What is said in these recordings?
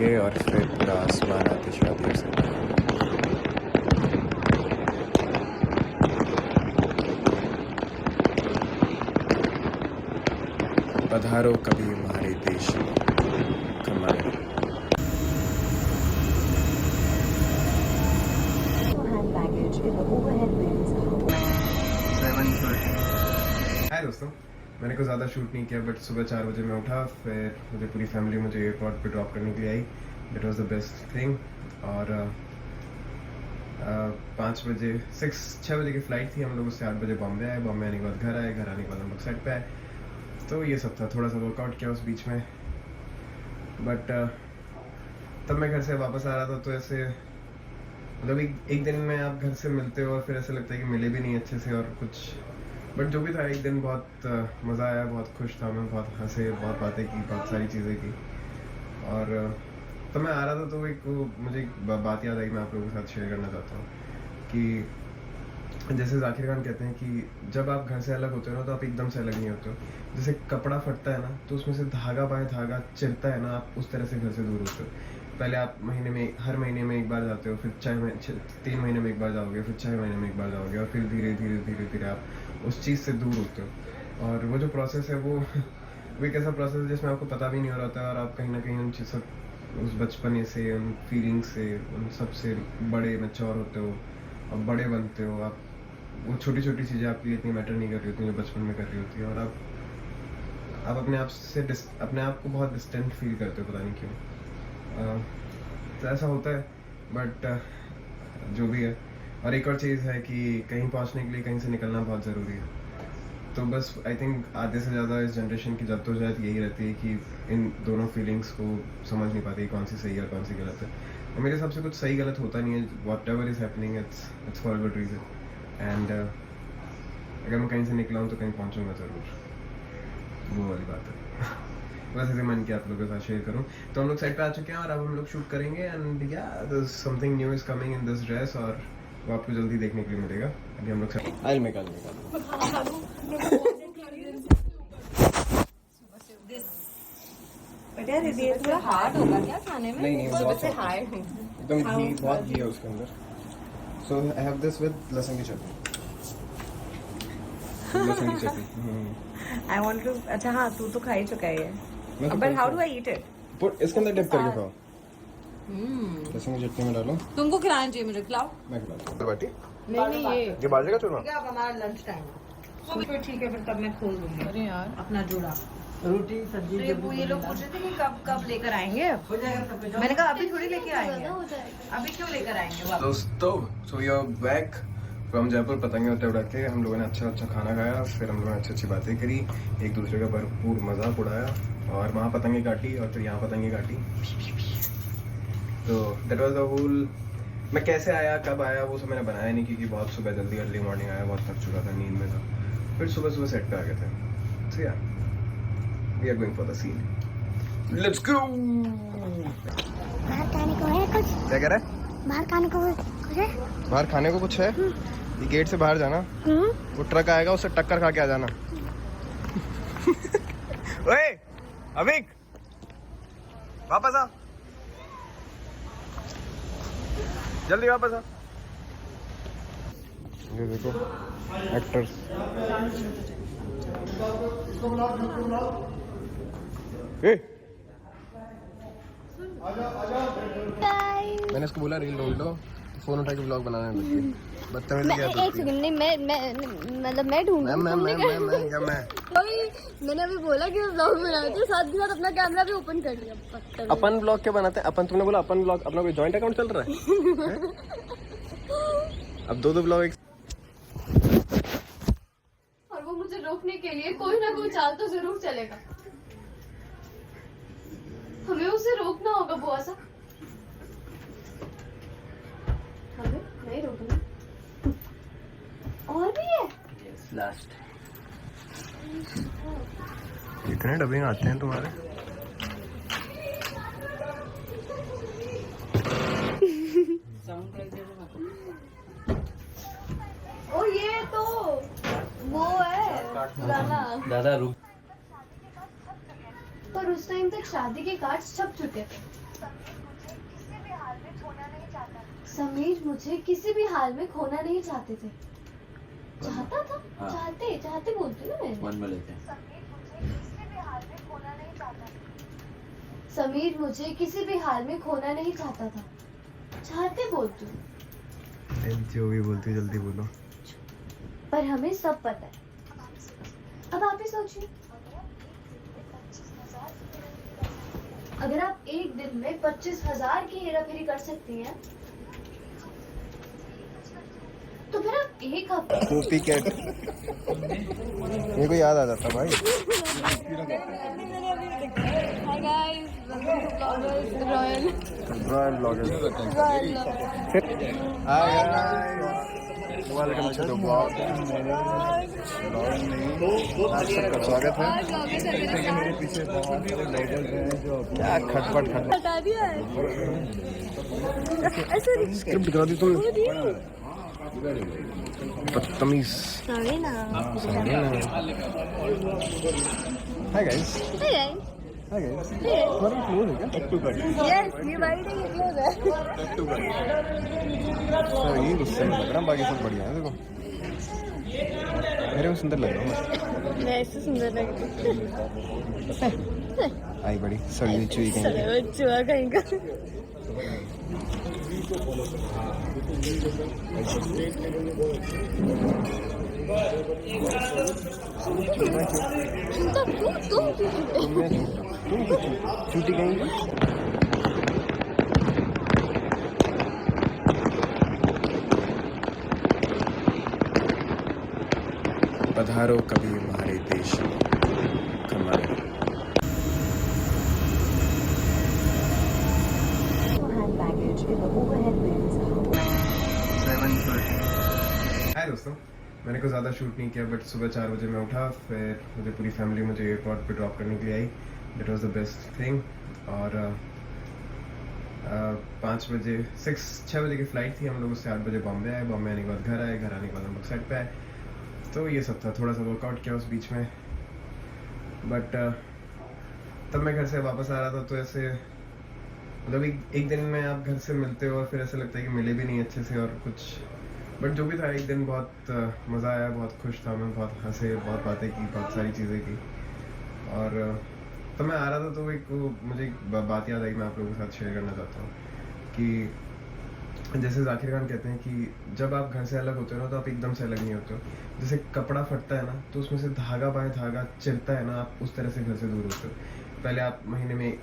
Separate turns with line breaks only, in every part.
जाएंगे और फिर पूरा आसमान आतिशबाजी हो सकता है। पधारो कभी हमारे देश में कमाए। हाय दोस्तों, मैंने कुछ ज़्यादा शूट नहीं किया बट सुबह 4 बजे मैं उठा, फिर मुझे पूरी फैमिली मुझे एयरपोर्ट पे ड्रॉप करने के लिए आई। That was the best thing. और 6 बजे की फ़्लाइट थी। हम लोग उससे 8 बजे बॉम्बे आए। बॉम्बे आने के बाद घर आए। घर आने के बाद हम लोग सेट पे आए। तो ये सब था। थोड़ा सा वर्कआउट किया उस बीच में, बट तब मैं घर से वापस आ रहा था तो ऐसे मतलब एक दिन में आप घर से मिलते हो और फिर ऐसा लगता है कि मिले भी नहीं अच्छे से और कुछ, बट जो भी था एक दिन बहुत मज़ा आया, बहुत खुश था मैं, बहुत हंसे, बहुत बातें की, बहुत सारी चीज़ें की। और तो मैं आ रहा था तो मुझे एक बात याद आई, मैं आप लोगों के साथ शेयर करना चाहता हूँ कि जैसे जाकिर खान कहते हैं कि जब आप घर से अलग होते हो ना तो आप एकदम से अलग नहीं होते हो। जैसे कपड़ा फटता है ना तो उसमें से धागा बाय धागा चिरता है ना, आप उस तरह से घर से दूर होते हो। पहले आप हर महीने में एक बार जाते हो, फिर 3 महीने में एक बार जाओगे, फिर 6 महीने में एक बार जाओगे और फिर धीरे धीरे धीरे धीरे आप उस चीज़ से दूर होते हो। और वो जो प्रोसेस है वो एक ऐसा प्रोसेस है जिसमें आपको पता भी नहीं हो रहा था और आप कहीं ना कहीं उन चीज़ों उस बचपने से, उन फीलिंग से, उन सब से बड़े मैच्योर होते हो और बड़े बनते हो। आप वो छोटी छोटी चीज़ें आपके लिए इतनी मैटर नहीं कर रही होती जो बचपन में कर रही होती है, और आप अपने आप को बहुत डिस्टेंट फील करते हो, पता नहीं क्यों। तो ऐसा होता है, बट जो भी है। और एक और चीज़ है कि कहीं पहुंचने के लिए कहीं से निकलना बहुत ज़रूरी है। तो बस आई थिंक आधे से ज़्यादा इस जनरेशन की जद्दोजहद यही रहती है कि इन दोनों फीलिंग्स को समझ नहीं पाती कौन सी सही है और कौन सी गलत है। और मेरे हिसाब से कुछ सही गलत होता नहीं है। What ever is happening it's for good reason. And अगर मैं कहीं से निकला हूँ तो कहीं पहुँचूँगा ज़रूर, वो वाली बात है। बस ऐसे मन किया आप लोगों के साथ शेयर करूं। तो हम लोग साइड पे आ चुके हैं और अब हम लोग शूट करेंगे। And yeah there is something new is coming in this dress, और वो आपको जल्दी देखने के लिए मिलेगा। अभी हम लोग आई निकाल
बेटा दीदी ये थोड़ा हार्ड होगा क्या खाने में?
नहीं बहुत
हार्ड है
एकदम, घी बहुत घी है उसके अंदर। सो आई हैव दिस विद लहसुन की चटनी। लहसुन की चटनी
आई वांट टू। अच्छा हाँ, तू तो खा ही चुका है ये, but how do I eat it?
Put इसके अंदर डिप करके खाओ। लहसुन की चटनी में डालो।
तुमको खिलाना चाहिए, मुझे खिलाओ।
मैं खिलाता हूं। बाटी
नहीं
ये बाजरे का चूरमा।
अब हमारा लंच टाइम है, फिर ठीक है, फिर तब मैं खोल दूंगी। अरे यार अपना जोड़ा रोटी सब्जी। तो ये लोग पूछ रहे थे कि कब लेकर आएंगे। मैंने कहा अभी थोड़ी लेके आएंगे, अभी क्यों लेकर आएंगे
दोस्तों। So we are back from Jaipur. पतंगे उड़ते उड़ा के हम लोगों ने अच्छा खाना खाया, फिर हम लोगों ने अच्छी बातें करी, एक दूसरे का भरपूर मजाक उड़ाया, और वहाँ पतंगे काटी और फिर यहाँ पतंगे काटी। तो दैट वाज द होल। मैं कैसे आया, कब आया, वो सब मैंने बनाया नहीं क्योंकि बहुत सुबह जल्दी अर्ली मॉर्निंग आया, बहुत थक चुका था, नींद में था। फिर सुबह सेट पे आ गए थे। So yeah we are going for the scene. Let's go.
बाहर खाने को है कुछ?
क्या कह रहा है?
बाहर खाने को कुछ है?
बाहर खाने को कुछ है? ये गेट से बाहर जाना, वो ट्रक आएगा, उससे टक्कर खा के आ जाना। ओए अविक, वापस आ, जल्दी वापस आ। ये देखो एक्टर्स। मैंने इसको बोला रील रोल दो, फोन उठा के ब्लॉग बनाने लग गई। बदतमीजी क्या?
एक सेकंड, नहीं मैं ढूंढूं। मैंने अभी बोला कि मैं ब्लॉग बनाती हूँ, साथ के साथ अपना कैमरा भी ओपन कर लिया।
अपन ब्लॉग क्या बनाते हैं? अपन, तुमने बोला अपन ब्लॉग, अपना कोई जॉइंट अकाउंट चल रहा है? अब दो ब्लॉग एक।
और वो मुझे रोकने के लिए कोई ना कोई चाल तो जरूर चलेगा। हमें उसे रोकना होगा बुआ सा। हमें नहीं रोकना। और भी है?
लास्ट। कितने डब्बे आते हैं तुम्हारे?
ओ ये तो वो है पुराना।
दादा रुक।
पर उस टाइम तक शादी के कार्ड्स छप चुके थे। समीर मुझे किसी भी हाल में खोना नहीं चाहते थे। चाहता था?
हाँ।
चाहते बोलती हूँ मैं।
मन में लेते हैं।
समीर मुझे किसी भी हाल में खोना नहीं चाहता था। चाहते बोलती हूँ।
जो भी बोलती हो जल्दी बोलो।
पर हमें सब पता है। अब आप ही सोचिए, अगर आप एक दिन में 25,000 की हेराफेरी कर सकती हैं, तो फिर आप एक हफ्ते
कॉपी कैट मेरे को याद आ जाता भाई।
Hi guys, royal
royal blogger. Hi welcome to the blog. आप सबका स्वागत है। मेरे पीछे बहुत सारे ब्लॉगर्स हैं जो क्या खटपट
हटा दिया है ऐसे
स्क्रिप्ट करा दी तुमने। बदतमीज।
सॉरी ना।
Hi guys.
Hey
hi guys. तुम्हारा क्लोज है क्या? टैटू कर।
yes, ये वाइड है, ये क्लोज है।
टैटू कर। सर ये गुस्से में लग रहा, बाकी सब बढ़िया है। देखो मेरे को सुंदर लग रहा हूँ।
मैं ऐसे सुंदर लग रही
आई बड़ी सड़ी चुई
हूँ।
कहीं।
चुहा कहीं का। तुम
छुट्टी कहीं। पधारो कभी हमारे देश में कमाए। हाय दोस्तों, मैंने कुछ ज़्यादा शूट नहीं किया, बट सुबह 4 बजे मैं उठा, फिर मुझे पूरी फैमिली मुझे एयरपोर्ट पे ड्रॉप करने के लिए आई। That was the best thing. और 6 बजे की फ़्लाइट थी। हम लोग उससे 8 बजे बॉम्बे आए। बॉम्बे आने के बाद घर आए। घर आने के बाद हम लोग सेट पे आए। तो ये सब था। थोड़ा सा वर्कआउट किया उस बीच में, बट तब मैं घर से वापस आ रहा था तो ऐसे मतलब एक दिन में आप घर से मिलते हो और फिर ऐसा लगता है कि मिले भी नहीं अच्छे से और कुछ, बट जो भी था एक दिन बहुत मज़ा आया, बहुत खुश था मैं, बहुत हंसे, बहुत बातें की, बहुत सारी चीज़ें की। और तो मैं आ रहा था तो एक मुझे एक बात याद आई, मैं आप लोगों के साथ शेयर करना चाहता हूँ कि जैसे जाकिर खान कहते हैं कि जब आप घर से अलग होते हो ना तो आप एकदम से अलग नहीं होते हो। जैसे कपड़ा फटता है ना तो उसमें से धागा बाय धागा चिरता है ना, आप उस तरह से घर से दूर होते हो। पहले आप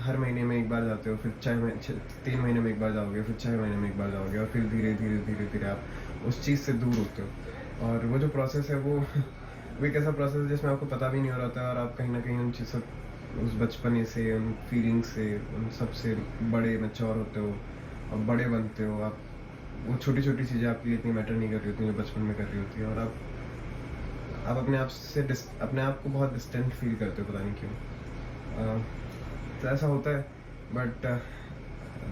हर महीने में एक बार जाते हो, फिर 3 महीने में एक बार जाओगे, फिर 6 महीने में एक बार जाओगे, और फिर धीरे धीरे आप उस चीज़ से दूर होते हो। और वो जो प्रोसेस है वो एक ऐसा प्रोसेस है जिसमें आपको पता भी नहीं हो रहा है, और आप कहीं ना कहीं उन चीज़ों उस बचपने से, उन फीलिंग्स से, उन सब से बड़े मैच्योर होते हो और बड़े बनते हो। आप वो छोटी छोटी चीज़ें आपके लिए इतनी मैटर नहीं कर रही होती जो बचपन में कर रही होती है, और आप अपने आप से अपने आप को बहुत डिस्टेंट फील करते हो, पता नहीं क्यों। तो ऐसा होता है, बट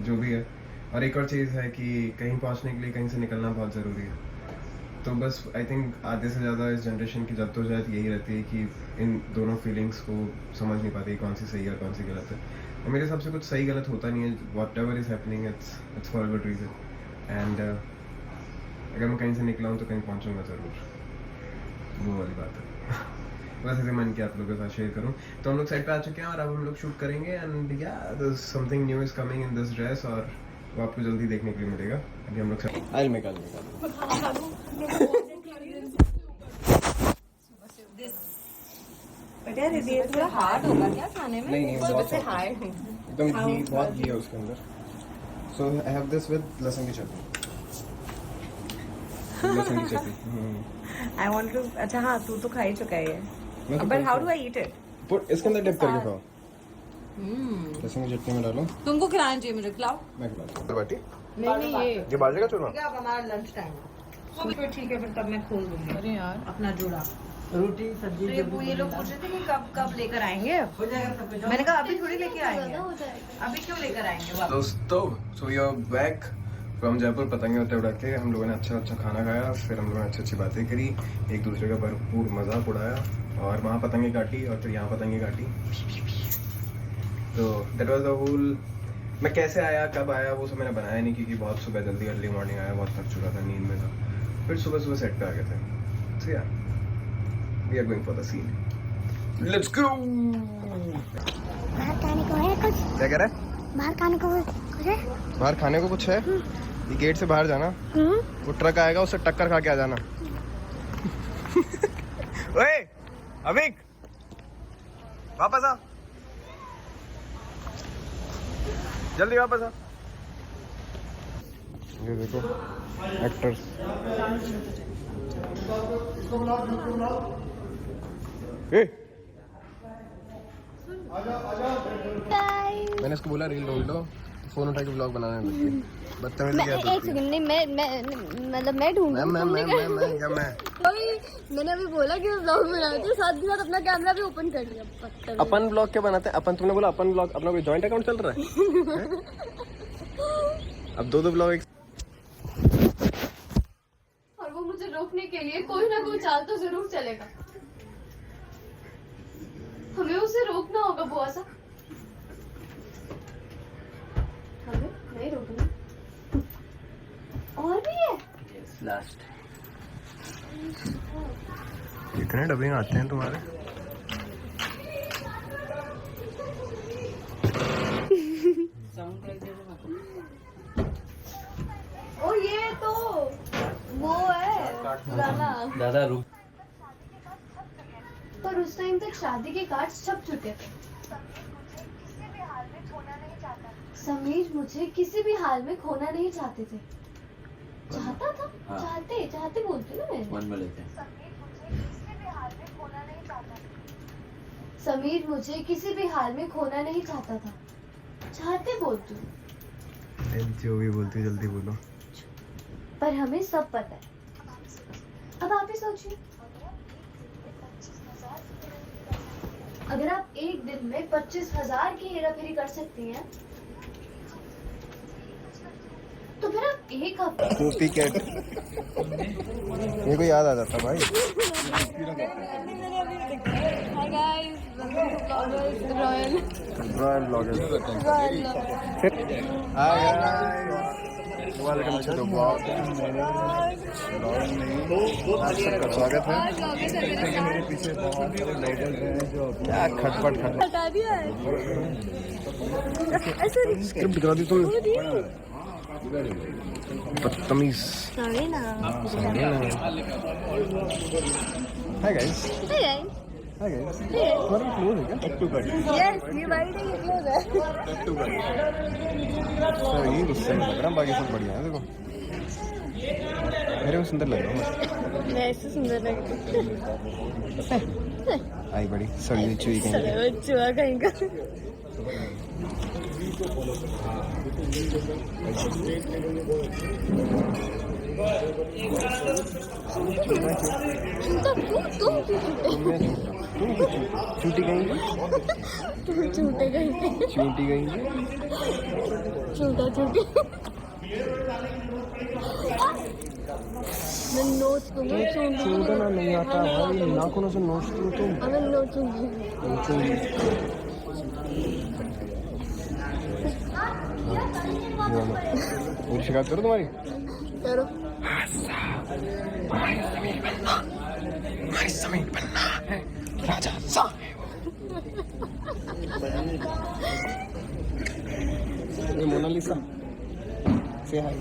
जो भी है। और एक और चीज़ है कि कहीं पहुंचने के लिए कहीं से निकलना बहुत ज़रूरी है। तो बस आई थिंक आधे से ज़्यादा इस जनरेशन की जद्दोजहद यही रहती है कि इन दोनों फीलिंग्स को समझ नहीं पाती कौन सी सही है और कौन सी गलत है। और मेरे हिसाब से कुछ सही गलत होता नहीं है। What ever is happening it's for a good reason. And अगर मैं कहीं से निकला हूँ तो कहीं पहुँचूँगा ज़रूर, वो वाली बात है। बस ऐसे मन किया आप लोगों के साथ शेयर करूँ। तो हम लोग साइड पे आ चुके हैं और अब हम लोग शूट करेंगे। एंड या something new is coming in this dress, और वो आपको जल्दी देखने के लिए मिलेगा। अभी हम लोग आइल निकाल
ये थोड़ा हार्ड होगा क्या खाने में?
नहीं बहुत
हार्ड है।
एकदम घी, बहुत घी है उसके अंदर। सो आई हैव दिस विद लहसुन की चटनी। लहसुन की चटनी।
I want to. अच्छा हाँ, तू तो खा ही चुका है ये। But how do I eat it?
Put इसके अंदर डिप करके खाओ। लहसुन की चटनी में डालो।
तुमको खिलाना चाहिए, मुझे खिलाओ।
मैं खिलाता हूँ। बाटी
नहीं
ये बाजरे का चूरमा।
अब हमारा लंच टाइम है। ठीक है, फिर तब मैं खोल दूंगी। अरे यार, अपना जोड़ा
रोटी सब्जी।
तो ये लोग पूछ रहे थे कि कब लेकर आएंगे।
हो जाएगा सब कुछ।
मैंने कहा अभी थोड़ी लेके आएंगे,
हो जाएगा।
अभी क्यों लेकर आएंगे वापस?
दोस्तों, so we are back from Jaipur. पतंगे उड़ा के हम लोगों ने अच्छा खाना खाया, फिर हम लोगों ने अच्छी बातें करी, एक दूसरे का भरपूर मजाक उड़ाया, और वहाँ पतंगे काटी और फिर यहाँ पतंगे काटी। तो दैट वाज द होल मैं कैसे आया कब आया वो सब मैंने बनाया नहीं, क्योंकि बहुत सुबह जल्दी अर्ली मॉर्निंग आया, बहुत थक चुका था, नींद में था, फिर सुबह सुबह सेट पे आ गए थे। So yeah we are going for the scene, let's go.
बाहर खाने को है कुछ?
क्या कह रहा है?
बाहर खाने को कुछ है?
बाहर खाने को कुछ है? ये गेट से बाहर जाना, वो ट्रक आएगा उससे टक्कर खा के आ जाना। ओए अविक वापस आ, जल्दी वापस आ। ये देखो एक्टर्स, मैंने इसको बोला रील रोल दो, फोन उठा के ब्लॉग बनाने लगी। बदतमीजी क्या
एक सेकंड नहीं, मैं मतलब मैं ढूंढ
मैं
मैंने अभी बोला कि ब्लॉग बनाते हैं, साथ ही साथ अपना कैमरा भी ओपन कर लिया।
अपन ब्लॉग क्या बनाते हैं अपन? तुमने बोला अपन ब्लॉग, अपना कोई जॉइंट अकाउंट चल रहा है? अब दो ब्लॉग एक।
और वो मुझे रोकने के लिए कोई ना कोई चाल तो जरूर चलेगा। हमें उसे रोकना होगा बुआ सा। हमें नहीं रोकना। और भी है?
लास्ट
कितने डब्बे आते हैं तुम्हारे?
ओ ये तो वो है पुराना।
दादा रुक।
पर उस टाइम तक शादी के कार्ड छप चुके थे। समीर मुझे किसी भी हाल में खोना नहीं चाहते थे। चाहता था?
हाँ।
चाहते बोलते ना मैं।
मन में लेते हैं।
समीर मुझे किसी भी हाल में खोना नहीं चाहता था। चाहते बोलती हूँ।
जो भी बोलती जल्दी बोलो।
पर हमें सब पता है। अब आप ही सोचिए, अगर आप एक दिन में 25,000 की हेराफेरी कर सकती हैं, तो फिर आप एक हफ्ते
कॉपी कैट, मेरे को याद आ जाता भाई।
Hi guys, royal
bloggers. Hi guys, welcome to the blog. आप सबका स्वागत है। क्या खटपट
हटा दिया है ऐसे
स्क्रिप्ट करा दी तुमने, बदतमीज।
सॉरी ना।
Hi guys,
hi guys,
hi guys. तुम्हारा क्लोज है क्या? Tattoo cut.
यस ये वाइट है, ये क्लोज है।
Tattoo cut. सर ये गुस्सा लग रहा है, बाकी सब बढ़िया है। देखो मेरे को सुंदर लग रहा हूँ।
मैं ऐसे सुंदर लग रही
आई बड़ी सड़ी चुई कहीं।
हूँ। चुहा कहीं का। तुम चूटी गई, तुम झूठे कहीं पे।
चूटी गई।
झूठा झूठी। मैं नोच दूंगी,
चूटना नहीं आता भाई, नाखूनों से नोच दो तुम।
मैं नोचूंगी।
और शिकायत करो तुम्हारी।
करो।
हमारी जमीन बनना है राजा साहब। ये मोनालिसा से हाय।